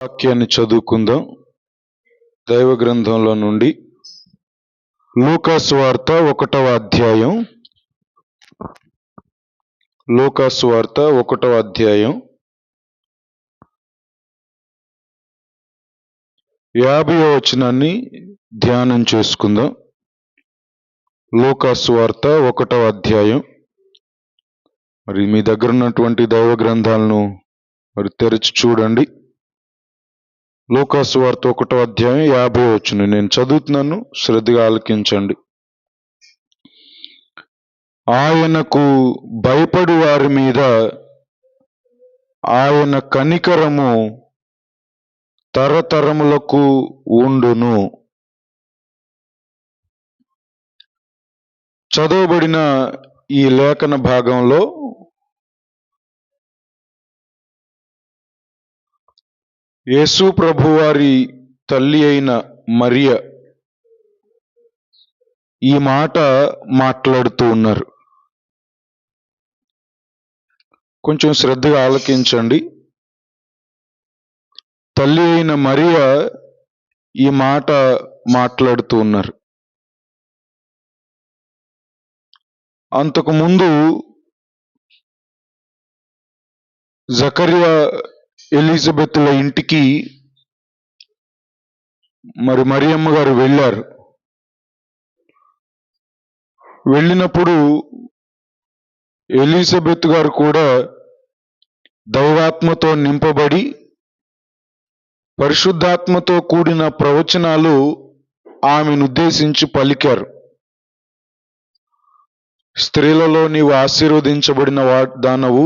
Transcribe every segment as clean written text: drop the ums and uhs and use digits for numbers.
వాక్యాన్ని చదువుకుందాం. దైవ గ్రంథంలో నుండి లూకా సువార్త 1వ అధ్యాయం. లూకా సువార్త 1వ అధ్యాయం 50వ వచనాన్ని ధ్యానం చేసుకుందాం. లూకా సువార్త 1వ అధ్యాయం. మరి మీ దగ్గర ఉన్నటువంటి దైవ గ్రంథాలను మరి తెరిచి చూడండి. లూకా సువార్త 1వ అధ్యాయం 50వ వచనం నేను చదువుతున్నాను, శ్రద్ధగా ఆలకించండి. ఆయనకు భయపడు వారి మీద ఆయన కనికరము తరతరములకు ఉండును. చదవబడిన ఈ లేఖన భాగంలో యేసు ప్రభువారి తల్లి అయిన మరియ ఈ మాట మాట్లాడుతూ ఉన్నారు. కొంచెం శ్రద్ధగా ఆలకించండి. తల్లి అయిన మరియ ఈ మాట మాట్లాడుతూ ఉన్నారు. అంతకుముందు జకరియా ఎలిజబెత్ల ఇంటికి మరి మరియమ్మ గారు వెళ్ళారు. వెళ్ళినప్పుడు ఎలిజబెత్ గారు కూడా దైవాత్మతో నింపబడి పరిశుద్ధాత్మతో కూడిన ప్రవచనాలు ఆమెను ఉద్దేశించి పలికారు. స్త్రీలలో నీవు ఆశీర్వదించబడిన దానవు,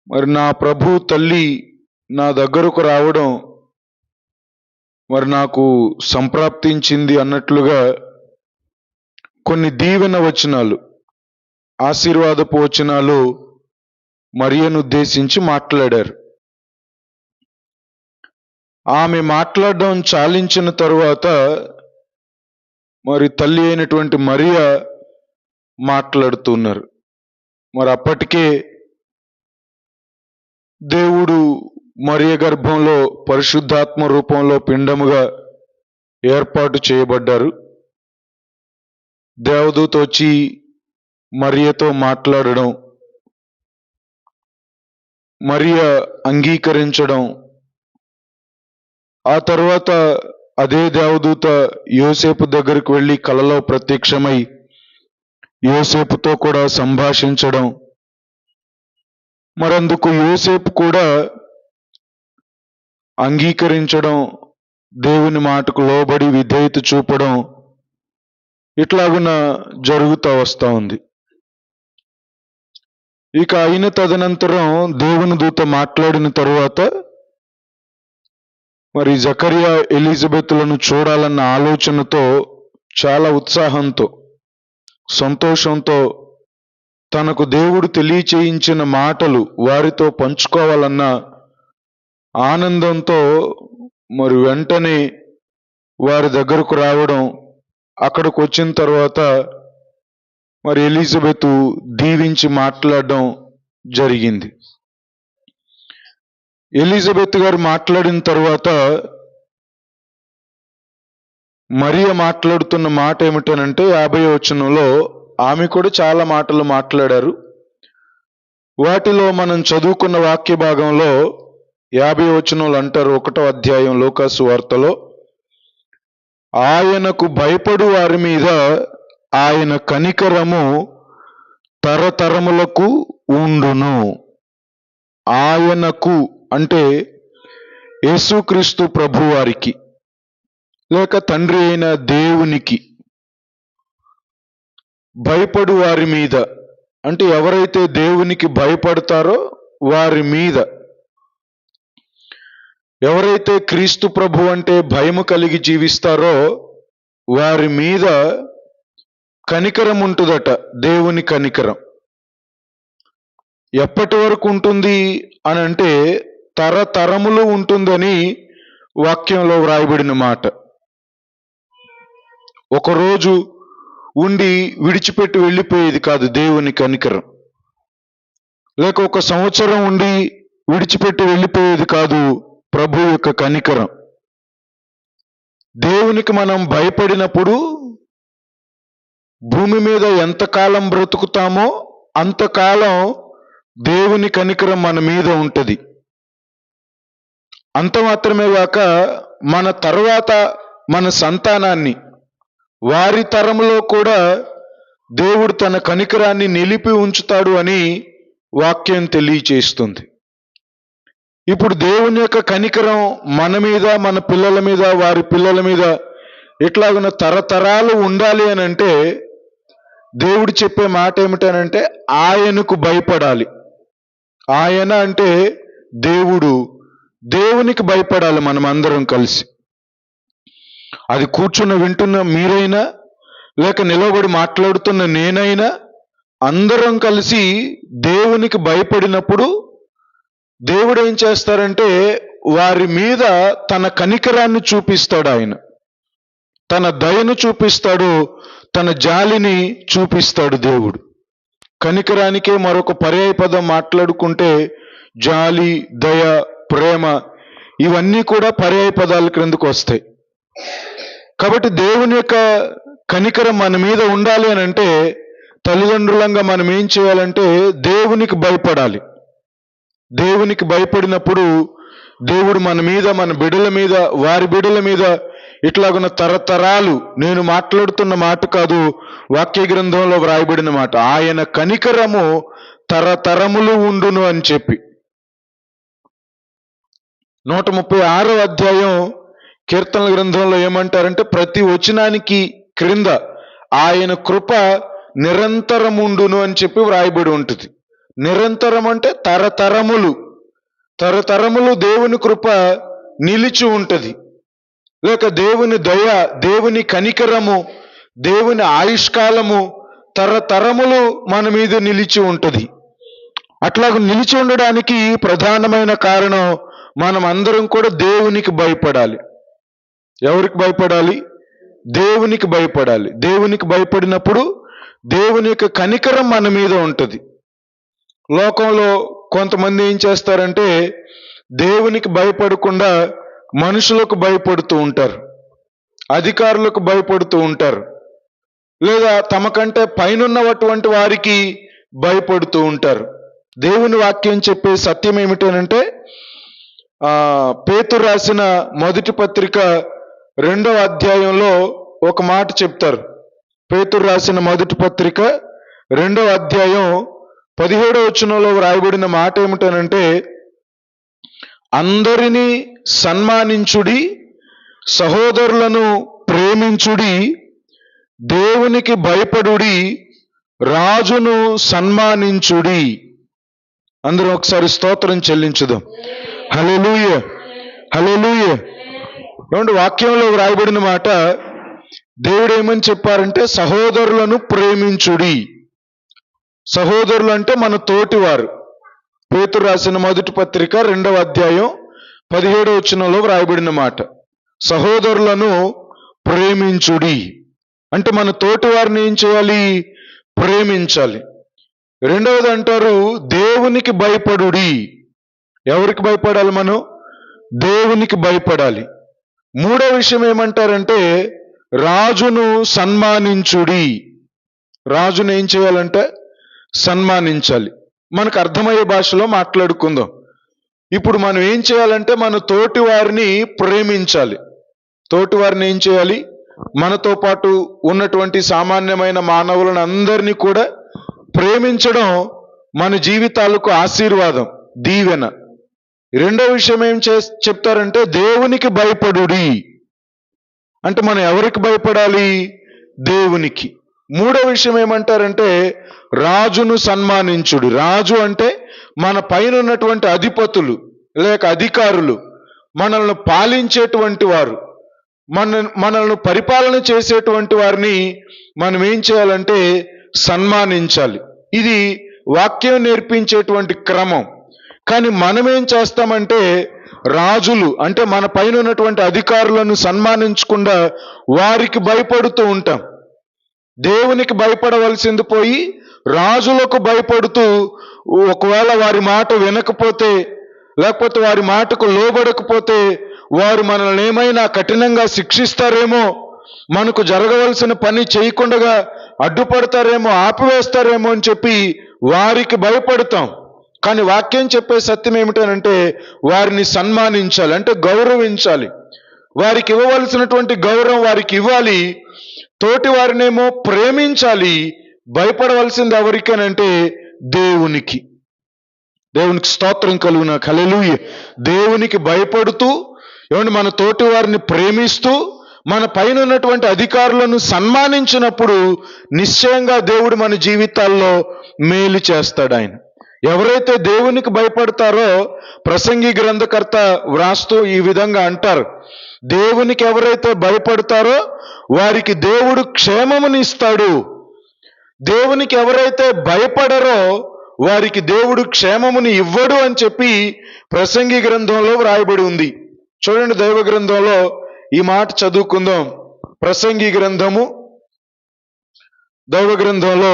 మరి నా ప్రభు తల్లి నా దగ్గరకు రావడం మరి నాకు సంప్రాప్తించింది అన్నట్లుగా కొన్ని దీవెన వచనాలు, ఆశీర్వాదపు వచనాలు మరియను ఉద్దేశించి మాట్లాడారు. ఆమె మాట్లాడడం చాలించిన తరువాత మరి తల్లి అయినటువంటి మరియ మాట్లాడుతున్నారు. మరి అప్పటికే దేవుడు మరియ గర్భంలో పరిశుద్ధాత్మ రూపంలో పిండముగా ఏర్పాటు చేయబడ్డారు. దేవదూత వచ్చి మరియతో మాట్లాడడం, మరియ అంగీకరించడం, ఆ తర్వాత అదే దేవదూత యోసేపు దగ్గరికి వెళ్ళి కలలో ప్రత్యక్షమై యోసేపుతో కూడా సంభాషించడం, మరందుకు యోసేపు కూడా అంగీకరించడం, దేవుని మాటకు లోబడి విధేయత చూపడం, ఇట్లాగున జరుగుతూ వస్తూ ఉంది. ఇక అయిన తదనంతరం దేవుని దూత మాట్లాడిన తరువాత మరి జకరియా ఎలిజబెత్లను చూడాలన్న ఆలోచనతో, చాలా ఉత్సాహంతో, సంతోషంతో, తనకు దేవుడు తెలియచేయించిన మాటలు వారితో పంచుకోవాలన్న ఆనందంతో మరి వెంటనే వారి దగ్గరకు రావడం, అక్కడికి వచ్చిన తర్వాత మరి ఎలిజబెత్ దీవించి మాట్లాడడం జరిగింది. ఎలిజబెత్ గారు మాట్లాడిన తర్వాత మరియ మాట్లాడుతున్న మాట ఏమిటనంటే 50వ వచనంలో ఆమె కూడా చాలా మాటలు మాట్లాడారు. వాటిలో మనం చదువుకున్న వాక్య భాగంలో 50వ వచనంలో అంటారు, 1వ అధ్యాయం లూకా సువార్తలో, ఆయనకు భయపడు వారి మీద ఆయన కనికరము తరతరములకు ఉండును. ఆయనకు అంటే యేసుక్రీస్తు ప్రభువారికి లేక తండ్రి అయిన దేవునికి భయపడు వారి మీద అంటే ఎవరైతే దేవునికి భయపడతారో వారి మీద, ఎవరైతే క్రీస్తు ప్రభు అంటే భయము కలిగి జీవిస్తారో వారి మీద కనికరం ఉంటుందట. దేవుని కనికరం ఎప్పటి వరకు ఉంటుంది అని అంటే తరతరములు ఉంటుందని వాక్యంలో వ్రాయబడిన మాట. ఒకరోజు ఉండి విడిచిపెట్టి వెళ్ళిపోయేది కాదు దేవుని కనికరం. లేక 1 సంవత్సరం ఉండి విడిచిపెట్టి వెళ్ళిపోయేది కాదు ప్రభు యొక్క కనికరం. దేవునికి మనం భయపడినప్పుడు భూమి మీద ఎంతకాలం బ్రతుకుతామో అంతకాలం దేవుని కనికరం మన మీద ఉంటుంది. అంత మాత్రమే కాక మన తర్వాత మన సంతానాన్ని, వారి తరంలో కూడా దేవుడు తన కనికరాన్ని నిలిపి ఉంచుతాడు అని వాక్యం తెలియచేస్తుంది. ఇప్పుడు దేవుని యొక్క కనికరం మన మీద, మన పిల్లల మీద, వారి పిల్లల మీద ఇట్లాగున తరతరాలు ఉండాలి అని అంటే దేవుడు చెప్పే మాట ఏమిటనంటే ఆయనకు భయపడాలి. ఆయన అంటే దేవుడు, దేవునికి భయపడాలి మనం అందరం కలిసి. అది కూర్చున్న వింటున్న మీరైనా లేక నిలబడి మాట్లాడుతున్న నేనైనా అందరం కలిసి దేవునికి భయపడినప్పుడు దేవుడు ఏం చేస్తారంటే వారి మీద తన కనికరాన్ని చూపిస్తాడు. ఆయన తన దయను చూపిస్తాడు, తన జాలిని చూపిస్తాడు. దేవుడు కనికరానికే మరొక పర్యాయ పదం మాట్లాడుకుంటే జాలి, దయ, ప్రేమ ఇవన్నీ కూడా పర్యాయ పదాల క్రిందకు వస్తాయి. కాబట్టి దేవుని యొక్క కనికరం మన మీద ఉండాలి అని అంటే తల్లిదండ్రులంగా మనం ఏం చేయాలంటే దేవునికి భయపడాలి. దేవునికి భయపడినప్పుడు దేవుడు మన మీద, మన బిడ్డల మీద, వారి బిడ్డల మీద ఇట్లాగున్న తరతరాలు, నేను మాట్లాడుతున్న మాట కాదు, వాక్య గ్రంథంలో వ్రాయబడిన మాట, ఆయన కనికరము తరతరములు ఉండును అని చెప్పి 136వ అధ్యాయం కీర్తనల గ్రంథంలో ఏమంటారంటే ప్రతి వచనానికి క్రింద ఆయన కృప నిరంతరం ఉండును అని చెప్పి వ్రాయబడి ఉంటుంది. నిరంతరం అంటే తరతరములు, తరతరములు దేవుని కృప నిలిచి ఉంటుంది. లేక దేవుని దయ, దేవుని కనికరము, దేవుని ఆయుష్కాలము తరతరములు మన మీద నిలిచి ఉంటుంది. అట్లాగ నిలిచి ఉండడానికి ప్రధానమైన కారణం మనం అందరం కూడా దేవునికి భయపడాలి. ఎవరికి భయపడాలి? దేవునికి భయపడాలి. దేవునికి భయపడినప్పుడు దేవుని యొక్క కనికరం మన మీద ఉంటుంది. లోకంలో కొంతమంది ఏం చేస్తారంటే దేవునికి భయపడకుండా మనుషులకు భయపడుతూ ఉంటారు, అధికారులకు భయపడుతూ ఉంటారు, లేదా తమకంటే పైనున్నటువంటి వారికి భయపడుతూ ఉంటారు. దేవుని వాక్యం చెప్పే సత్యం ఏమిటనంటే పేతురు రాసిన మొదటి పత్రిక 2వ అధ్యాయంలో ఒక మాట చెప్తారు. పేతురు రాసిన మొదటి పత్రిక 2వ అధ్యాయం 17వ వచనంలో వ్రాయబడిన మాట ఏమిటనంటే అందరినీ సన్మానించుడి, సహోదరులను ప్రేమించుడి, దేవునికి భయపడుడి, రాజును సన్మానించుడి. అందరూ ఒకసారి స్తోత్రం చెల్లించుదాం. హల్లెలూయా, హల్లెలూయా. ఏమంటే వాక్యంలో వ్రాయబడిన మాట దేవుడు ఏమని చెప్పారంటే సహోదరులను ప్రేమించుడి. సహోదరులు అంటే మన తోటివారు. పేతురు రాసిన మొదటి పత్రిక 2వ అధ్యాయం 17వ వచనంలో వ్రాయబడిన మాట సహోదరులను ప్రేమించుడి అంటే మన తోటి వారిని ఏం చేయాలి? ప్రేమించాలి. రెండవది అంటారు దేవునికి భయపడుడి. ఎవరికి భయపడాలి? మనం దేవునికి భయపడాలి. మూడో విషయం ఏమంటారంటే రాజును సన్మానించుడి. రాజును ఏం చేయాలంటే సన్మానించాలి. మనకు అర్థమయ్యే భాషలో మాట్లాడుకుందాం. ఇప్పుడు మనం ఏం చేయాలంటే మన తోటి వారిని ప్రేమించాలి. తోటి వారిని ఏం చేయాలి? మనతో పాటు ఉన్నటువంటి సామాన్యమైన మానవులను అందరినీ కూడా ప్రేమించడం మన జీవితాలకు ఆశీర్వాదం, దీవెన. రెండో విషయం ఏం చెప్తారంటే దేవునికి భయపడుడి అంటే మనం ఎవరికి భయపడాలి? దేవునికి. మూడో విషయం ఏమంటారంటే రాజును సన్మానించుడు. రాజు అంటే మన పైన ఉన్నటువంటి అధిపతులు లేక అధికారులు, మనల్ని పాలించేటువంటి వారు, మనల్ని పరిపాలన చేసేటువంటి వారిని మనం ఏం చేయాలంటే సన్మానించాలి. ఇది వాక్యం నేర్పించేటువంటి క్రమం. కానీ మనం ఏం చేస్తామంటే రాజులు అంటే మన పైన ఉన్నటువంటి అధికారులను సన్మానించకుండా వారికి భయపడుతూ ఉంటాం. దేవునికి భయపడవలసింది పోయి రాజులకు భయపడుతూ ఒకవేళ వారి మాట వినకపోతే లేకపోతే వారి మాటకు లోబడకపోతే వారు మనల్ని ఏమైనా కఠినంగా శిక్షిస్తారేమో, మనకు జరగవలసిన పని చేయకుండా అడ్డుపడతారేమో, ఆపివేస్తారేమో అని చెప్పి వారికి భయపడతాం. కానీ వాక్యం చెప్పే సత్యం ఏమిటనంటే వారిని సన్మానించాలి, అంటే గౌరవించాలి. వారికి ఇవ్వవలసినటువంటి గౌరవం వారికి ఇవ్వాలి. తోటి వారినేమో ప్రేమించాలి. భయపడవలసింది ఎవరికనంటే దేవునికి. దేవునికి స్తోత్రం కలుగునా. హల్లెలూయా. దేవునికి భయపడుతూ ఏమంటే మన తోటి వారిని ప్రేమిస్తూ మన పైన ఉన్నటువంటి అధికారులను సన్మానించినప్పుడు నిశ్చయంగా దేవుడు మన జీవితాల్లో మేలు చేస్తాడు. ఆయన ఎవరైతే దేవునికి భయపడతారో ప్రసంగి గ్రంథకర్త వ్రాస్తూ ఈ విధంగా అంటారు, దేవునికి ఎవరైతే భయపడతారో వారికి దేవుడు క్షేమమునిస్తాడు. దేవునికి ఎవరైతే భయపడరో వారికి దేవుడు క్షేమముని ఇవ్వడు అని చెప్పి ప్రసంగి గ్రంథంలో వ్రాయబడి ఉంది. చూడండి, దైవ గ్రంథంలో ఈ మాట చదువుకుందాం. ప్రసంగి గ్రంథము, దైవ గ్రంథంలో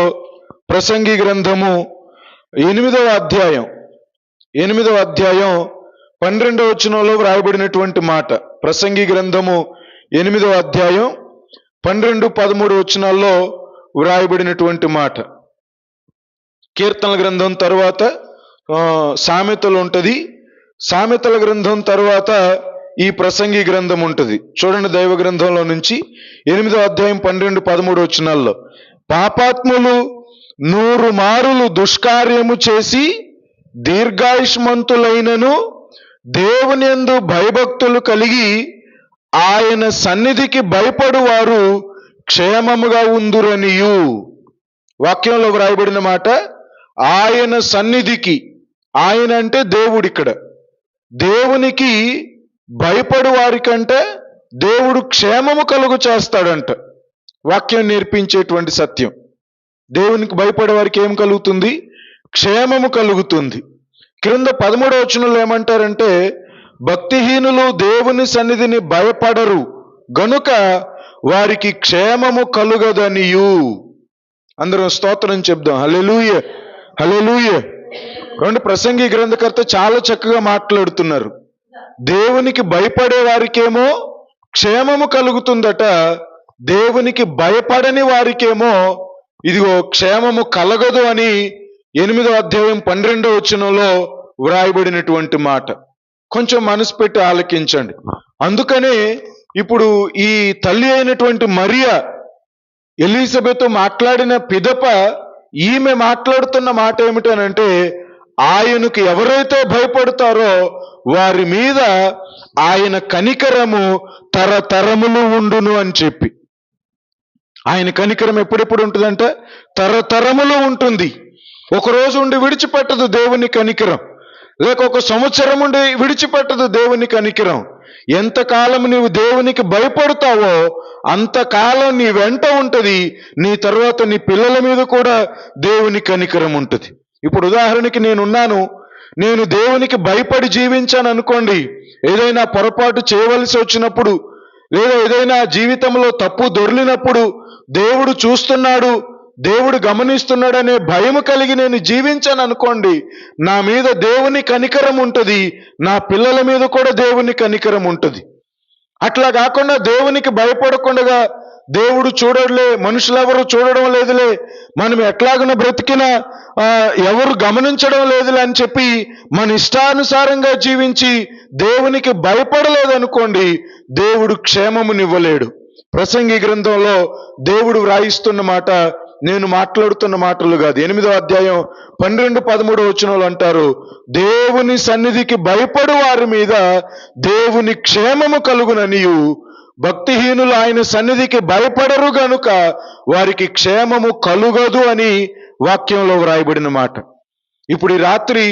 ప్రసంగి గ్రంథము 8వ అధ్యాయం 12వ వచనంలో వ్రాయబడినటువంటి మాట. ప్రసంగి గ్రంథము 8వ అధ్యాయం 12, 13 వచనాల్లో వ్రాయబడినటువంటి మాట. కీర్తనల గ్రంథం తర్వాత సామెతలు ఉంటుంది. సామెతల గ్రంథం తర్వాత ఈ ప్రసంగి గ్రంథం ఉంటుంది. చూడండి, దైవ గ్రంథంలో నుంచి 8వ అధ్యాయం 12, 13 వచనాల్లో, పాపాత్ములు 100 మారులు దుష్కార్యము చేసి దీర్ఘాయుష్మంతులైనను దేవుని యందు భయభక్తులు కలిగి ఆయన సన్నిధికి భయపడు వారు క్షేమముగా ఉందురనియు. వాక్యంలో వ్రాయబడిన మాట, ఆయన సన్నిధికి, ఆయన అంటే దేవుడు. ఇక్కడ దేవునికి భయపడు వారికంటే దేవుడు క్షేమము కలుగు చేస్తాడంట. వాక్యం నేర్పించేటువంటి సత్యం. దేవునికి భయపడే వారికి ఏం కలుగుతుంది? క్షేమము కలుగుతుంది. క్రింద 13వ వచనంలో ఏమంటారంటే, భక్తిహీనులు దేవుని సన్నిధిని భయపడరు గనుక వారికి క్షేమము కలుగదనియు. అందరం స్తోత్రం చెప్దాం. హల్లెలూయా, హల్లెలూయా. రెండు ప్రసంగి గ్రంథకర్త చాలా చక్కగా మాట్లాడుతున్నారు. దేవునికి భయపడే వారికేమో క్షేమము కలుగుతుందట, దేవునికి భయపడని వారికేమో ఇదిగో క్షేమము కలగదు అని 8వ అధ్యాయం 12వ వచనంలో వ్రాయబడినటువంటి మాట. కొంచెం మనసు పెట్టి ఆలకించండి. అందుకనే ఇప్పుడు ఈ తల్లి అయినటువంటి మరియా ఎలిజబెత్ మాట్లాడిన పిదప ఈమె మాట్లాడుతున్న మాట ఏమిటనంటే, ఆయనకు ఎవరైతే భయపడతారో వారి మీద ఆయన కనికరము తరతరములు ఉండును అని చెప్పి. ఆయన కనికరం ఎప్పుడెప్పుడు ఉంటుందంటే తరతరములు ఉంటుంది. ఒకరోజు ఉండి విడిచిపెట్టదు దేవుని కనికరం, లేక ఒక సంవత్సరం ఉండి విడిచిపెట్టదు దేవుని కనికరం. ఎంతకాలం నీవు దేవునికి భయపడతావో అంతకాలం నీ వెంట ఉంటుంది. నీ తర్వాత నీ పిల్లల మీద కూడా దేవుని కనికరం ఉంటుంది. ఇప్పుడు ఉదాహరణకి నేను దేవునికి భయపడి జీవించాను అనుకోండి, ఏదైనా పొరపాటు చేయవలసి వచ్చినప్పుడు లేదా ఏదైనా జీవితంలో తప్పు దొర్లినప్పుడు దేవుడు చూస్తున్నాడు, దేవుడు గమనిస్తున్నాడనే భయం కలిగి నేను జీవించాను అనుకోండి, నా మీద దేవుని కనికరం ఉంటుంది, నా పిల్లల మీద కూడా దేవుని కనికరం ఉంటుంది. అట్లా కాకుండా దేవునికి భయపడకుండా దేవుడు చూడలే, మనుషులెవరు చూడడం లేదులే, మనం ఎట్లాగన బ్రతికినా ఎవరు గమనించడం లేదులే అని చెప్పి మన ఇష్టానుసారంగా జీవించి దేవునికి భయపడలేదనుకోండి, దేవుడు క్షేమమునివ్వలేడు. ప్రసంగి గ్రంథంలో దేవుడు వ్రాయిస్తున్న మాట నేను మాట్లాడుతున్న మాటలు కాదు. 8వ అధ్యాయం 12, 13 వచనాలు అంటారు, దేవుని సన్నిధికి భయపడు వారి మీద దేవుని క్షేమము కలుగుననియు, భక్తిహీనులు ఆయన సన్నిధికి భయపడరు గనుక వారికి క్షేమము కలుగదు అని వాక్యంలో వ్రాయబడిన మాట. ఇప్పుడు ఈ రాత్రి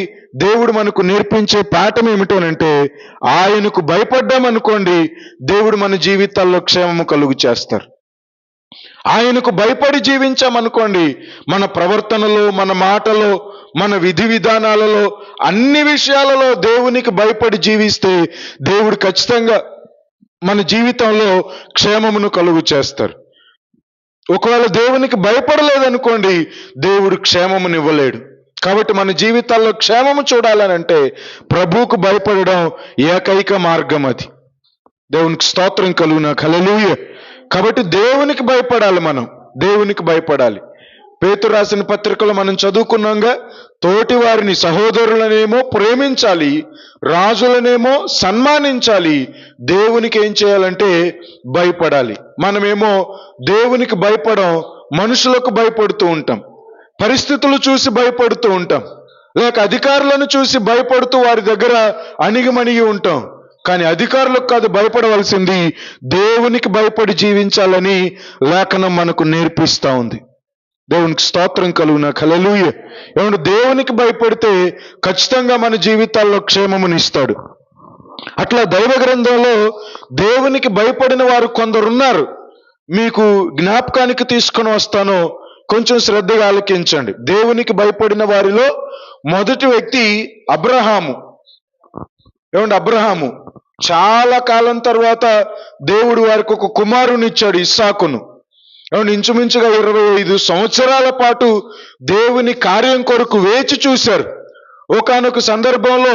దేవుడు మనకు నేర్పించే పాఠం ఏమిటోనంటే, ఆయనకు భయపడ్డామనుకోండి దేవుడు మన జీవితాల్లో క్షేమము కలుగు చేస్తారు. ఆయనకు భయపడి జీవించామనుకోండి మన ప్రవర్తనలో, మన మాటలో, మన విధి విధానాలలో, అన్ని విషయాలలో దేవునికి భయపడి జీవిస్తే దేవుడు ఖచ్చితంగా మన జీవితంలో క్షేమమును కలుగు చేస్తారు. ఒకవేళ దేవునికి భయపడలేదనుకోండి దేవుడు క్షేమమునివ్వలేడు. కాబట్టి మన జీవితాల్లో క్షేమము చూడాలనంటే ప్రభువుకు భయపడడం ఏకైక మార్గం. అది దేవునికి స్తోత్రం కలుగునా. హల్లెలూయా. కాబట్టి దేవునికి భయపడాలి, మనం దేవునికి భయపడాలి. పేతురు రాసిన పత్రికలో మనం చదువుకున్నాంగా, తోటి వారిని సహోదరులనేమో ప్రేమించాలి, రాజులనేమో సన్మానించాలి, దేవునికి ఏం చేయాలంటే భయపడాలి. మనమేమో దేవునికి భయపడం, మనుషులకు భయపడుతూ ఉంటాం, పరిస్థితులు చూసి భయపడుతూ ఉంటాం, లేక అధికారులను చూసి భయపడుతూ వారి దగ్గర అణిగిమణిగి ఉంటాం. కానీ అధికారులకు కాదు భయపడవలసింది, దేవునికి భయపడి జీవించాలని లేఖనం మనకు నేర్పిస్తా ఉంది. దేవునికి స్తోత్రం కలుగునా. హల్లెలూయా. ఏమంటే దేవునికి భయపడితే ఖచ్చితంగా మన జీవితాల్లో క్షేమమునిస్తాడు. అట్లా దైవ గ్రంథంలో దేవునికి భయపడిన వారు కొందరున్నారు. మీకు జ్ఞాపకానికి తీసుకొని వస్తాను, కొంచెం శ్రద్ధగా ఆలకించండి. దేవునికి భయపడిన వారిలో మొదటి వ్యక్తి అబ్రహాము. ఏమంటే అబ్రహాము చాలా కాలం తర్వాత దేవుడు వారికి ఒక కుమారుని ఇచ్చాడు, ఇస్సాకును. ఇంచుమించుగా 25 సంవత్సరాల పాటు దేవుని కార్యం కొరకు వేచి చూశారు. ఒకానొక సందర్భంలో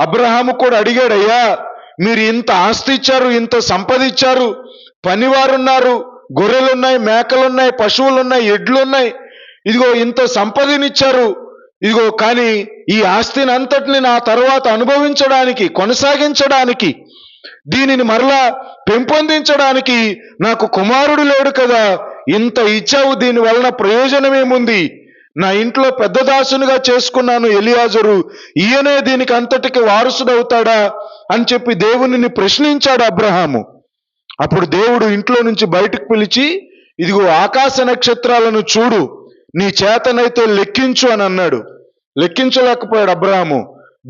అబ్రహాము కూడా అడిగాడు, అయ్యా మీరు ఇంత ఆస్తి ఇచ్చారు, ఇంత సంపద ఇచ్చారు, పనివారున్నారు, గొర్రెలున్నాయి, మేకలున్నాయి, పశువులున్నాయి, ఎడ్లున్నాయి, ఇదిగో ఇంత సంపదనిచ్చారు, ఇదిగో కానీ ఈ ఆస్తిని అంతటిని నా తర్వాత అనుభవించడానికి, కొనసాగించడానికి, దీనిని మరలా పెంపొందించడానికి నాకు కుమారుడు లేడు కదా, ఇంత ఇచ్చావు, దీని వలన ప్రయోజనం ఏముంది? నా ఇంట్లో పెద్ద దాసునిగా చేసుకున్నాను ఎలియాజరు, ఈయనే దీనికి అంతటికి వారసుడవుతాడా అని చెప్పి దేవునిని ప్రశ్నించాడు అబ్రహాము. అప్పుడు దేవుడు ఇంట్లో నుంచి బయటకు పిలిచి, ఇదిగో ఆకాశ నక్షత్రాలను చూడు, నీ చేతనైతే లెక్కించు అని అన్నాడు. లెక్కించలేకపోయాడు అబ్రహాము.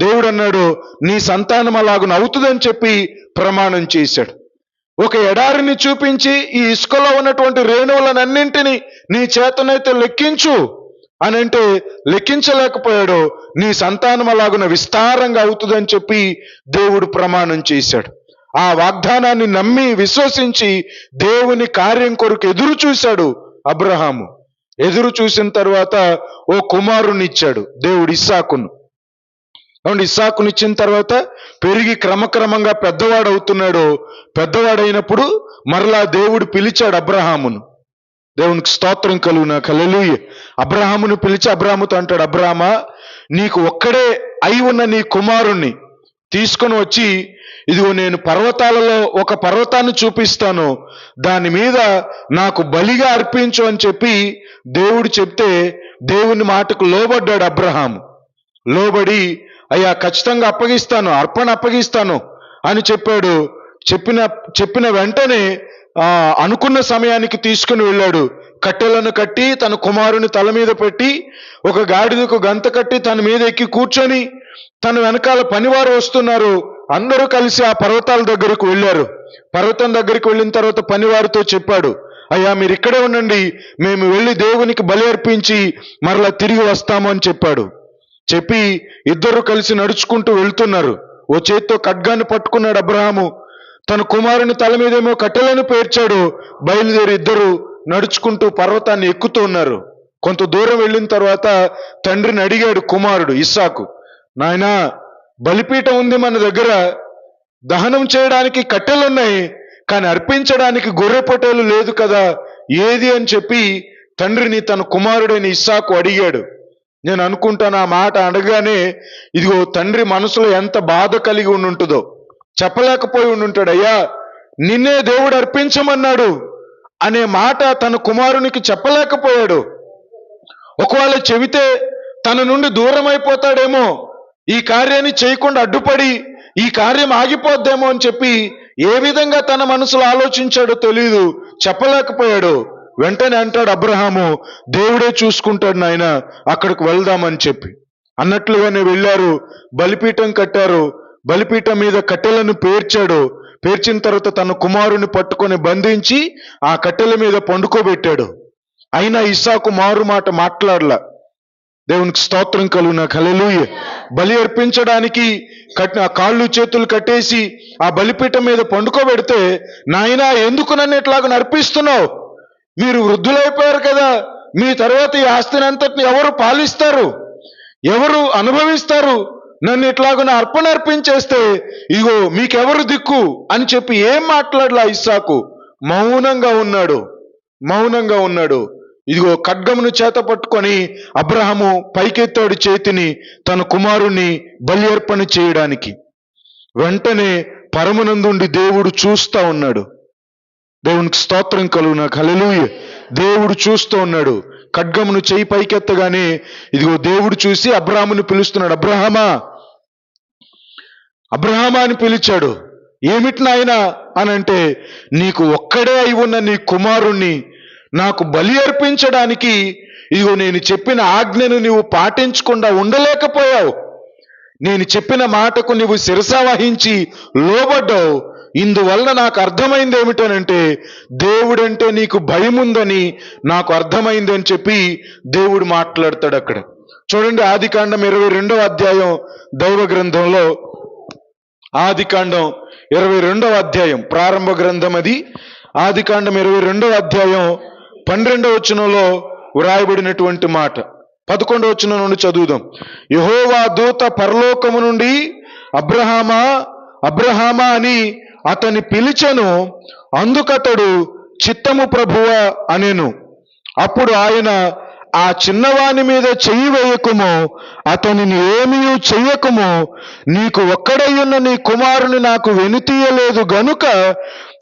దేవుడు అన్నాడు, నీ సంతానం అలాగున అవుతుందని చెప్పి ప్రమాణం చేశాడు. ఒక ఎడారిని చూపించి, ఈ ఇసుకలో ఉన్నటువంటి రేణువులనన్నింటినీ నీ చేతనైతే లెక్కించు అని అంటే లెక్కించలేకపోయాడు. నీ సంతానం అలాగున విస్తారంగా అవుతుందని చెప్పి దేవుడు ప్రమాణం చేశాడు. ఆ వాగ్దానాన్ని నమ్మి విశ్వసించి దేవుని కార్యం కొరకు ఎదురు చూశాడు అబ్రహాము. ఎదురు చూసిన తర్వాత ఓ కుమారుని ఇచ్చాడు దేవుడు, ఇస్సాకును. ఇస్సాకునిచ్చిన తర్వాత పెరిగి క్రమక్రమంగా పెద్దవాడవుతున్నాడు. పెద్దవాడైనప్పుడు మరలా దేవుడు పిలిచాడు అబ్రహామును. దేవునికి స్తోత్రం కలుగునా. హల్లెలూయా. అబ్రహామును పిలిచి అబ్రహాముతో అంటాడు, అబ్రహామా, నీకు ఒక్కడే అయి ఉన్న నీ కుమారుణ్ణి తీసుకొని వచ్చి, ఇదిగో నేను పర్వతాలలో ఒక పర్వతాన్ని చూపిస్తాను, దాని మీద నాకు బలిగా అర్పించు అని చెప్పి దేవుడు చెప్తే దేవుని మాటకు లోబడ్డాడు అబ్రహాము. లోబడి, అయ్యా ఖచ్చితంగా అప్పగిస్తాను, అర్పణ అప్పగిస్తాను అని చెప్పాడు. చెప్పిన వెంటనే అనుకున్న సమయానికి తీసుకుని వెళ్ళాడు. కట్టెలను కట్టి తన కుమారుని తల మీద పెట్టి, ఒక గాడిదకు గంత కట్టి తన మీద ఎక్కి కూర్చొని, తన వెనకాల పనివారు వస్తున్నారు, అందరూ కలిసి ఆ పర్వతాల దగ్గరకు వెళ్ళారు. పర్వతం దగ్గరికి వెళ్ళిన తర్వాత పనివారితో చెప్పాడు, అయ్యా మీరు ఇక్కడే ఉండండి, మేము వెళ్ళి దేవునికి బలి అర్పించి మరలా తిరిగి వస్తాము అని చెప్పాడు. చెప్పి ఇద్దరు కలిసి నడుచుకుంటూ వెళ్తున్నారు. ఓ చేత్తో ఖడ్గాన్ని పట్టుకున్నాడు అబ్రహాము, తన కుమారుని తల మీదేమో కట్టెలను పేర్చాడు. బయలుదేరి ఇద్దరు నడుచుకుంటూ పర్వతాన్ని ఎక్కుతూ ఉన్నారు. కొంత దూరం వెళ్ళిన తర్వాత తండ్రిని అడిగాడు కుమారుడు ఇస్సాకు, నాయనా బలిపీఠం ఉంది మన దగ్గర, దహనం చేయడానికి కట్టెలున్నాయి, కానీ అర్పించడానికి గొర్రె పొట్టేలు లేదు కదా, ఏది అని చెప్పి తండ్రిని తన కుమారుడైన ఇస్సాకు అడిగాడు. నేను అనుకుంటాను, ఆ మాట అడగానే ఇదిగో తండ్రి మనసులో ఎంత బాధ కలిగి ఉండుంటుందో. చెప్పలేకపోయి ఉండుంటాడు, అయ్యా నిన్నే దేవుడు అర్పించమన్నాడు అనే మాట తన కుమారునికి చెప్పలేకపోయాడు. ఒకవేళ చెబితే తన నుండి దూరం అయిపోతాడేమో, ఈ కార్యాన్ని చేయకుండా అడ్డుపడి ఈ కార్యం ఆగిపోద్దేమో అని చెప్పి ఏ విధంగా తన మనసులో ఆలోచించాడో తెలియదు, చెప్పలేకపోయాడు. వెంటనే అంటాడు అబ్రహాము, దేవుడే చూసుకుంటాడు నాయన, అక్కడికి వెళ్దామని చెప్పి. అన్నట్లుగానే వెళ్ళారు, బలిపీఠం కట్టారు. బలిపీఠం మీద కట్టెలను పేర్చాడు. పేర్చిన తర్వాత తన కుమారుని పట్టుకొని బంధించి ఆ కట్టెల మీద పండుకోబెట్టాడు. అయినా ఇస్సాకు మారు మాట మాట్లాడలా. దేవునికి స్తోత్రం కలుగునా. హల్లెలూయా. బలి అర్పించడానికి కాళ్ళు చేతులు కట్టేసి ఆ బలిపీఠం మీద పండుకోబెడితే, నాయనా ఎందుకు నన్ను ఇట్లాగా నర్పిస్తున్నావు, మీరు వృద్ధులైపోయారు కదా, మీ తర్వాత ఈ ఆస్తిని అంతటిని ఎవరు పాలిస్తారు, ఎవరు అనుభవిస్తారు? నన్ను ఇట్లాగున అర్పణ అర్పించేస్తే ఇగో మీకెవరు దిక్కు అని చెప్పి ఏం మాట్లాడలా ఇస్సాకు. మౌనంగా ఉన్నాడు, మౌనంగా ఉన్నాడు. ఇదిగో ఖడ్గమును చేత పట్టుకొని అబ్రహాము పైకెత్తాడు చేతిని తన కుమారుణ్ణి బలి అర్పణ చేయడానికి. వెంటనే పరమనందుండి దేవుడు చూస్తా ఉన్నాడు. దేవునికి స్తోత్రం కలుగునా, హల్లెలూయా. దేవుడు చూస్తూ ఉన్నాడు. ఖడ్గమును చేయి పైకెత్తగానే ఇదిగో దేవుడు చూసి అబ్రహాముని పిలుస్తున్నాడు. అబ్రహామా, అబ్రహామా అని పిలిచాడు. ఏమిటి నాయనా అని అంటే, నీకు ఒక్కడే అయి ఉన్న నీ కుమారుణ్ణి నాకు బలి అర్పించడానికి ఇదిగో నేను చెప్పిన ఆజ్ఞను నీవు పాటించకుండా ఉండలేకపోయావు. నేను చెప్పిన మాటకు నువ్వు శిరస వహించి లోబడ్డావు. ఇందువల్ల నాకు అర్థమైంది ఏమిటనంటే, దేవుడంటే నీకు భయం ఉందని నాకు అర్థమైంది అని చెప్పి దేవుడు మాట్లాడతాడు అక్కడ. చూడండి, ఆదికాండం 22వ అధ్యాయం దైవ గ్రంథంలో, ఆదికాండం 22వ అధ్యాయం ప్రారంభ గ్రంథం అది. ఆదికాండం 22వ అధ్యాయం 12వ వచనంలో వ్రాయబడినటువంటి మాట. 11వ వచనం నుండి చదువుదాం. యెహోవా దూత పరలోకము నుండి అబ్రహామా, అబ్రహామా అని అతని పిలిచెను. అందుకతడు చిత్తము ప్రభువా అనెను. అప్పుడు ఆయన, ఆ చిన్నవాని మీద చెయ్యి వేయకుము, అతనిని ఏమీ చెయ్యకుము, నీకు ఒక్కడయ్యున్న నీ కుమారుని నాకు వెనుతీయలేదు గనుక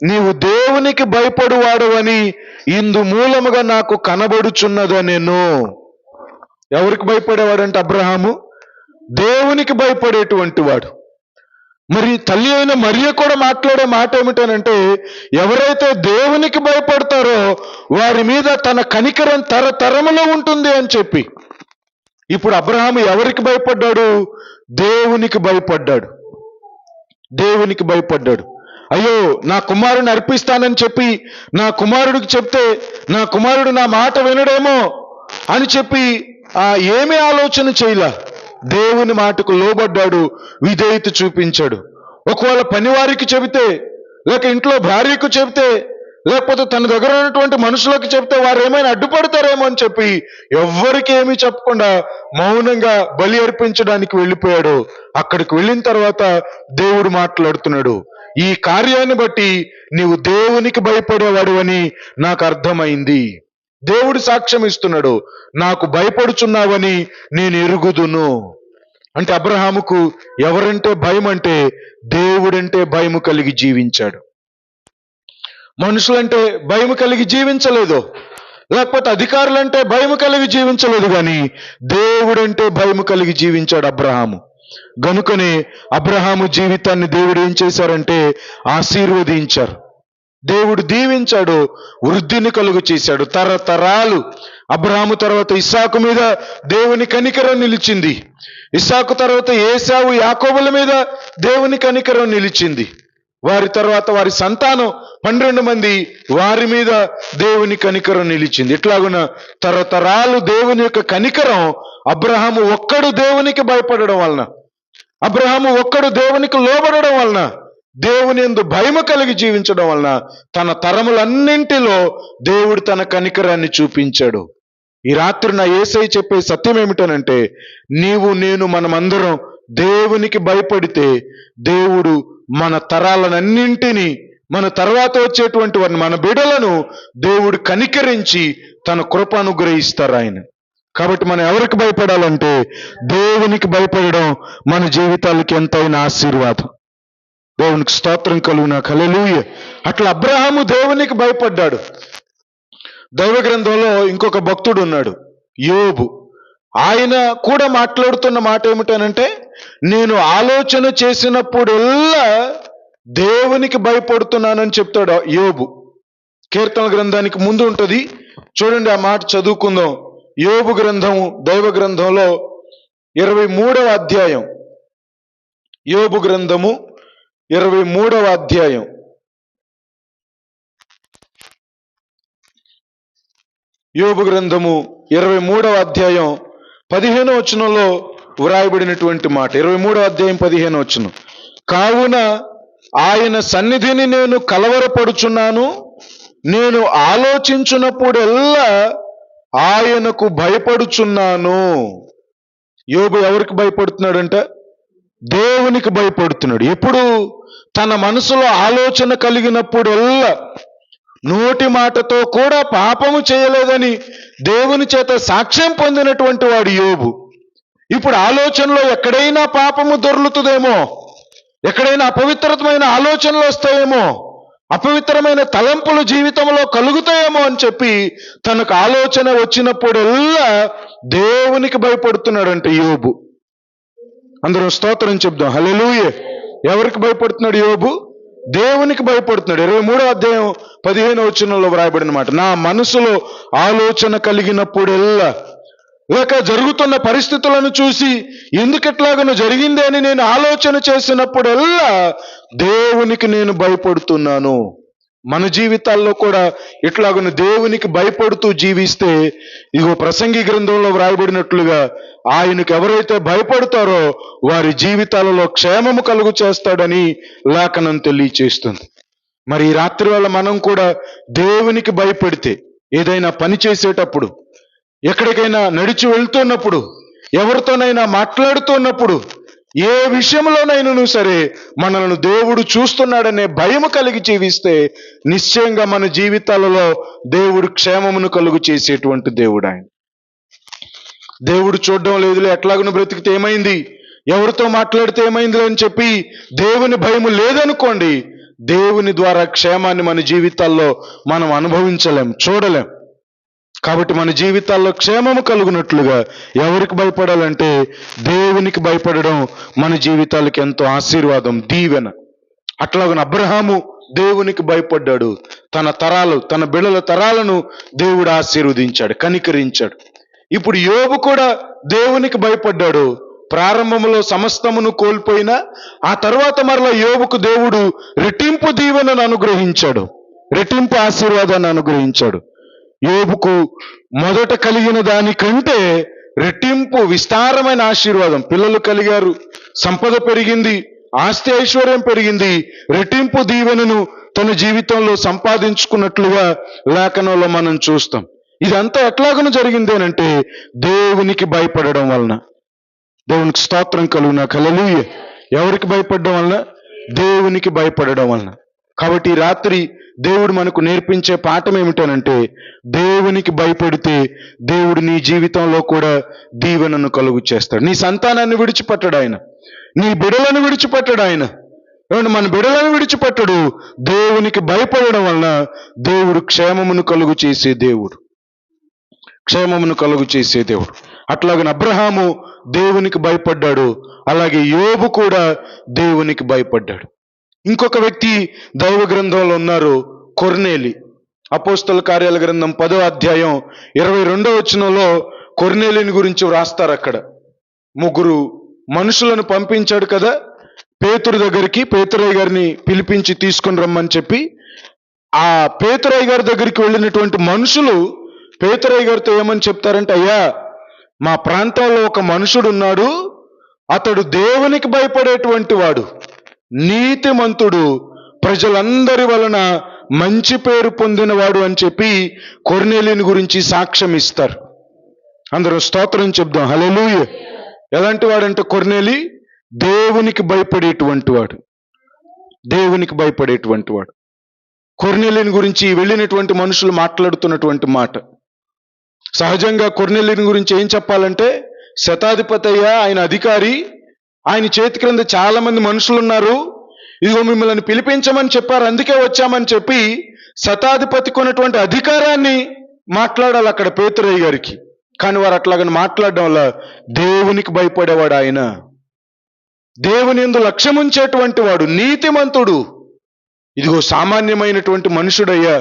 నీవు దేవునికి భయపడువాడవని ఇందు మూలముగా నాకు కనబడుచున్నదనెను. ఎవరికి భయపడేవాడంటే అబ్రహాము? దేవునికి భయపడేటువంటి వాడు. మరి తల్లి అయిన మరియ కూడా మాట్లాడే మాట ఏమిటనంటే, ఎవరైతే దేవునికి భయపడతారో వారి మీద తన కనికరం తరతరములో ఉంటుంది అని చెప్పి. ఇప్పుడు అబ్రహాము ఎవరికి భయపడ్డాడు? దేవునికి భయపడ్డాడు. దేవునికి భయపడ్డాడు. అయ్యో, నా కుమారుని అర్పిస్తానని చెప్పి నా కుమారుడికి చెప్తే నా కుమారుడు నా మాట వినడేమో అని చెప్పి ఏమీ ఆలోచన చేయలా. దేవుని మాటకు లోబడ్డాడు, విధేయత చూపించాడు. ఒకవేళ పనివారికి చెబితే, లేక ఇంట్లో భార్యకు చెబితే, లేకపోతే తన దగ్గర ఉన్నటువంటి మనుషులకు చెప్తే వారు ఏమైనా అడ్డుపడతారేమో అని చెప్పి ఎవ్వరికి ఏమీ చెప్పకుండా మౌనంగా బలి అర్పించడానికి వెళ్ళిపోయాడు. అక్కడికి వెళ్ళిన తర్వాత దేవుడు మాట్లాడుతున్నాడు. ఈ కార్యాన్ని బట్టి నీవు దేవునికి భయపడేవాడు అని నాకు అర్థమైంది. దేవుడు సాక్ష్యం ఇస్తున్నాడు, నాకు భయపడుచున్నావని నేను ఎరుగుదును. అంటే అబ్రహాముకు ఎవరంటే భయం అంటే దేవుడంటే భయము కలిగి జీవించాడు. మనుషులంటే భయం కలిగి జీవించలేదు, లేకపోతే అధికారులంటే భయం కలిగి జీవించలేదు, కానీ దేవుడంటే భయం కలిగి జీవించాడు అబ్రహాము. గనుకనే అబ్రహాము జీవితాన్ని దేవుడు ఏం చేశారంటే ఆశీర్వదించారు. దేవుడు దీవించాడు, వృద్ధిని కలుగు చేశాడు. తరతరాలు అబ్రహాము తర్వాత ఇస్సాకు మీద దేవుని కనికరం నిలిచింది. ఇస్సాకు తర్వాత ఏశావు, యాకోబుల మీద దేవుని కనికరం నిలిచింది. వారి తర్వాత వారి సంతానం 12 మంది, వారి మీద దేవుని కనికరం నిలిచింది. ఇట్లాగున తరతరాలు దేవుని యొక్క కనికరం అబ్రహాము ఒక్కడు దేవునికి భయపడడం వలన, అబ్రహాము ఒక్కడు దేవునికి లోబడడం వలన, దేవుని యందు భయము కలిగి జీవించడం వలన తన తరములన్నింటిలో దేవుడు తన కనికరాన్ని చూపించాడు. ఈ రాత్రి నా యేసయ్య చెప్పే సత్యం ఏమిటనంటే, నీవు నేను మనమందరం దేవునికి భయపడితే దేవుడు మన తరాలనన్నింటినీ, మన తర్వాత వచ్చేటువంటి వారిని, మన బిడ్డలను దేవుడు కనికరించి తన కృప అనుగ్రహిస్తారు ఆయన. కాబట్టి మనం ఎవరికి భయపడాలంటే దేవునికి భయపడడం మన జీవితాలకి ఎంతైనా ఆశీర్వాదం. దేవునికి స్తోత్రం కలుగునా, హల్లెలూయా. అట్లా అబ్రహాము దేవునికి భయపడ్డాడు. దైవ గ్రంథంలో ఇంకొక భక్తుడు ఉన్నాడు, యోబు. ఆయన కూడా మాట్లాడుతున్న మాట ఏమిటనంటే, నేను ఆలోచన చేసినప్పుడల్లా దేవునికి భయపడుతున్నానని చెప్తాడు యోబు. కీర్తన గ్రంథానికి ముందు ఉంటుంది, చూడండి ఆ మాట చదువుకుందాం. యోబు గ్రంథము దైవ గ్రంథంలో 23వ అధ్యాయం, యోబు గ్రంథము 23వ అధ్యాయం, యోబు గ్రంథము 23వ అధ్యాయం 15వ వచనంలో వ్రాయబడినటువంటి మాట. 23వ అధ్యాయం 15వ వచనం. కావున ఆయన సన్నిధిని నేను కలవరపడుచున్నాను, నేను ఆలోచించున్నప్పుడల్లా ఆయనకు భయపడుచున్నాను. యోబు ఎవరికి భయపడుతున్నాడంట? దేవునికి భయపడుతున్నాడు. ఎప్పుడు? తన మనసులో ఆలోచన కలిగినప్పుడల్లా నోటి మాటతో కూడా పాపము చేయలేదని దేవుని చేత సాక్ష్యం పొందినటువంటి వాడు యోబు. ఇప్పుడు ఆలోచనలో ఎక్కడైనా పాపము దొర్లుతుందేమో, ఎక్కడైనా అపవిత్రమైన ఆలోచనలు వస్తాయేమో, అపవిత్రమైన తలంపులు జీవితంలో కలుగుతాయేమో అని చెప్పి తనకు ఆలోచన వచ్చినప్పుడల్లా దేవునికి భయపడుతున్నాడంట యోబు. అందరం స్తోత్రం చెప్దాం, హల్లెలూయా. ఎవరికి భయపడుతున్నాడు యోబు? దేవునికి భయపడుతున్నాడు. 23వ అధ్యాయం 15వ వచనంలో వ్రాయబడిన మాట, నా మనసులో ఆలోచన కలిగినప్పుడల్లా, లేక జరుగుతున్న పరిస్థితులను చూసి ఎందుకెట్లాగనో జరిగింది అని నేను ఆలోచన చేసినప్పుడల్లా దేవునికి నేను భయపడుతున్నాను. మన జీవితాల్లో కూడా ఇట్లాగను దేవునికి భయపడుతూ జీవిస్తే, ఇగో ప్రసంగి గ్రంథంలో వ్రాయబడినట్లుగా ఆయనకు ఎవరైతే భయపడతారో వారి జీవితాలలో క్షేమము కలుగు చేస్తాడని లేఖనం తెలియచేస్తుంది. మరి ఈ రాత్రి వేళ మనం కూడా దేవునికి భయపడితే, ఏదైనా పని చేసేటప్పుడు, ఎక్కడికైనా నడిచి వెళ్తున్నప్పుడు, ఎవరితోనైనా మాట్లాడుతున్నప్పుడు, ఏ విషయంలోనైనా సరే మనల్ని దేవుడు చూస్తున్నాడనే భయము కలిగి జీవిస్తే నిశ్చయంగా మన జీవితాలలో దేవుడు క్షేమమును కలుగు చేసేటువంటి దేవుడు ఆయన. దేవుడు చూడడం లేదులే, ఎట్లాగను బ్రతికితే ఏమైంది, ఎవరితో మాట్లాడితే ఏమైంది అని చెప్పి దేవుని భయము లేదనుకోండి, దేవుని ద్వారా క్షేమాన్ని మన జీవితాల్లో మనం అనుభవించలేం, చూడలేం. కాబట్టి మన జీవితాల్లో క్షేమము కలుగునట్లుగా ఎవరికి భయపడాలంటే దేవునికి భయపడడం మన జీవితాలకు ఎంతో ఆశీర్వాదం, దీవెన. అట్లాగన అబ్రహాము దేవునికి భయపడ్డాడు. తన బిడ్డల తరాలను దేవుడు ఆశీర్వదించాడు, కనికరించాడు. ఇప్పుడు యోబు కూడా దేవునికి భయపడ్డాడు. ప్రారంభంలో సమస్తమును కోల్పోయినా ఆ తర్వాత మరలా యోబుకు దేవుడు రెట్టింపు దీవెనను అనుగ్రహించాడు, రెట్టింపు ఆశీర్వాదాన్ని అనుగ్రహించాడు. యోబుకు మొదట కలిగిన దానికంటే రెట్టింపు విస్తారమైన ఆశీర్వాదం, పిల్లలు కలిగారు, సంపద పెరిగింది, ఆస్తి ఐశ్వర్యం పెరిగింది, రెట్టింపు దీవెనను తన జీవితంలో సంపాదించుకున్నట్లుగా లేఖనంలో మనం చూస్తాం. ఇదంతా ఎట్లాగను జరిగిందేనంటే దేవునికి భయపడడం వలన. దేవునికి స్తోత్రం కలుగునా, హల్లెలూయా. ఎవరికి భయపడడం వలన? దేవునికి భయపడడం వలన. కాబట్టి ఈ రాత్రి దేవుడు మనకు నేర్పించే పాఠం ఏమిటనంటే, దేవునికి భయపడితే దేవుడు నీ జీవితంలో కూడా దీవెనను కలుగు చేస్తాడు. నీ సంతానాన్ని విడిచిపెట్టడు ఆయన, నీ బిడలను విడిచిపెట్టడు ఆయన. మన బిడలను విడిచిపెట్టడు. దేవునికి భయపడడం వలన దేవుడు క్షేమమును కలుగు చేసే దేవుడు, క్షేమమును కలుగు చేసే దేవుడు. అట్లాగని అబ్రహాము దేవునికి భయపడ్డాడు, అలాగే యోబు కూడా దేవునికి భయపడ్డాడు. ఇంకొక వ్యక్తి దైవ గ్రంథంలో ఉన్నారు, కొర్నేలి. అపోస్తల కార్యాల గ్రంథం 10వ అధ్యాయం 22వ వచనంలో కొర్నేలిని గురించి వ్రాస్తారు. అక్కడ 3 మనుషులను పంపించాడు కదా పేతురు దగ్గరికి, పేతురయ్య గారిని పిలిపించి తీసుకొని రమ్మని చెప్పి. ఆ పేతురయ్య గారి దగ్గరికి వెళ్ళినటువంటి మనుషులు పేతురయ్య గారితో ఏమని చెప్తారంటే, అయ్యా, మా ప్రాంతంలో ఒక మనుషుడు ఉన్నాడు, అతడు దేవునికి భయపడేటువంటి వాడు, నీతిమంతుడు, ప్రజలందరి వలన మంచి పేరు పొందినవాడు అని చెప్పి కొర్నేలిని గురించి సాక్ష్యం ఇస్తారు. అందరూ స్తోత్రం చెప్దాం, హల్లెలూయా. ఎలాంటి వాడంటే కొర్నేలి? దేవునికి భయపడేటువంటి వాడు, దేవునికి భయపడేటువంటి వాడు. కొర్నేలిని గురించి వెళ్ళినటువంటి మనుషులు మాట్లాడుతున్నటువంటి మాట. సహజంగా కొర్నేలిని గురించి ఏం చెప్పాలంటే, శతాధిపతి అయ్యా, ఆయన అధికారి, ఆయన చేతి క్రింద చాలా మంది మనుషులు ఉన్నారు, ఇదిగో మిమ్మల్ని పిలిపించమని చెప్పారు, అందుకే వచ్చామని చెప్పి శతాధిపతికి ఉన్నటువంటి అధికారాన్ని మాట్లాడాలి అక్కడ పేతురయ్య గారికి. కానీ వారు అట్లాగని మాట్లాడడం వల్ల దేవునికి భయపడేవాడు ఆయన, దేవుని యందు లక్ష్యముంచేటువంటి వాడు, నీతిమంతుడు. ఇదిగో సామాన్యమైనటువంటి మనుషుడయ్యా,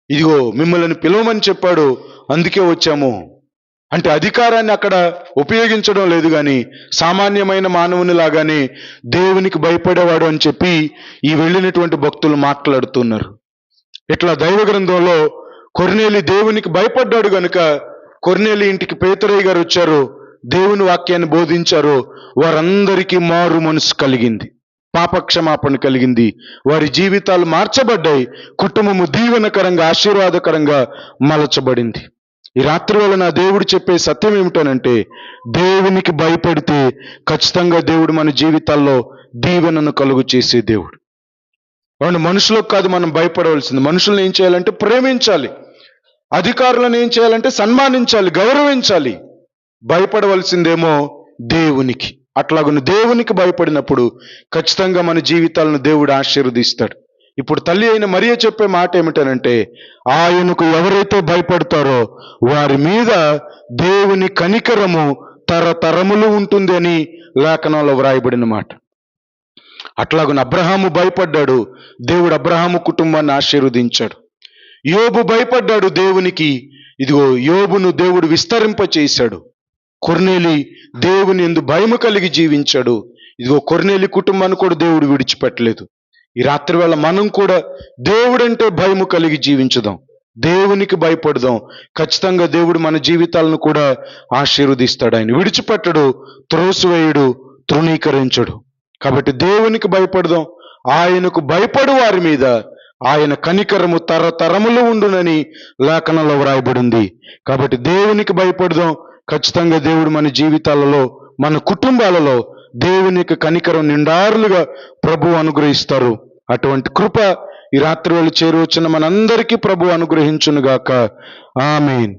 ఇదిగో మిమ్మల్ని పిలవమని చెప్పాడు, అందుకే వచ్చాము అంటే అధికారాన్ని అక్కడ ఉపయోగించడం లేదు, కానీ సామాన్యమైన మానవుని లాగానే దేవునికి భయపడేవాడు అని చెప్పి ఈ వెళ్ళినటువంటి భక్తులు మాట్లాడుతున్నారు. ఇట్లా దైవ గ్రంథంలో కొర్నేలి దేవునికి భయపడ్డాడు గనుక కొర్నేలి ఇంటికి పేతురయ్య గారు వచ్చారు, దేవుని వాక్యాన్ని బోధించారు. వారందరికీ మారు మనసు కలిగింది, పాపక్షమాపణ కలిగింది, వారి జీవితాలు మార్చబడ్డాయి, కుటుంబము దీవెనకరంగా ఆశీర్వాదకరంగా మలచబడింది. ఈ రాత్రి వేళ నా దేవుడు చెప్పే సత్యం ఏమిటనంటే, దేవునికి భయపడితే ఖచ్చితంగా దేవుడు మన జీవితాల్లో దీవెనను కలుగు చేసే దేవుడు. అవును, మనుషులకు కాదు మనం భయపడవలసింది. మనుషులను ఏం చేయాలంటే ప్రేమించాలి, అధికారులను ఏం చేయాలంటే సన్మానించాలి, గౌరవించాలి. భయపడవలసిందేమో దేవునికి. అట్లాగను దేవునికి భయపడినప్పుడు ఖచ్చితంగా మన జీవితాలను దేవుడు ఆశీర్వదిస్తాడు. ఇప్పుడు తల్లి అయిన మరియ చెప్పే మాట ఏమిటనంటే, ఆయనకు ఎవరైతే భయపడతారో వారి మీద దేవుని కనికరము తరతరములు ఉంటుంది అని లేఖనంలో వ్రాయబడిన మాట. అట్లాగున అబ్రహాము భయపడ్డాడు, దేవుడు అబ్రహాము కుటుంబాన్ని ఆశీర్వదించాడు. యోబు భయపడ్డాడు దేవునికి, ఇదిగో యోబును దేవుడు విస్తరింపచేశాడు. కొర్నేలి దేవుని యందు భయము కలిగి జీవించాడు, ఇదిగో కొర్నేలి కుటుంబాన్ని కూడా దేవుడు విడిచిపెట్టలేదు. ఈ రాత్రి వేళ మనం కూడా దేవుడంటే భయము కలిగి జీవించుదాం, దేవునికి భయపడదాం. ఖచ్చితంగా దేవుడు మన జీవితాలను కూడా ఆశీర్వదిస్తాడు. ఆయన విడిచిపెట్టడు, త్రోసివేయుడు, తృణీకరించడు. కాబట్టి దేవునికి భయపడదాం. ఆయనకు భయపడు వారి మీద ఆయన కనికరము తరతరములు ఉండునని లేఖనంలో వ్రాయబడింది. కాబట్టి దేవునికి భయపడదాం. ఖచ్చితంగా దేవుడు మన జీవితాలలో, మన కుటుంబాలలో దేవునికి కనికరం నిండారులుగా ప్రభువు అనుగ్రహిస్తారు. అటువంటి కృప ఈ రాత్రి వేళ చేరువచ్చిన మనందరికీ ప్రభువు అనుగ్రహించునుగాక. ఆమేన్.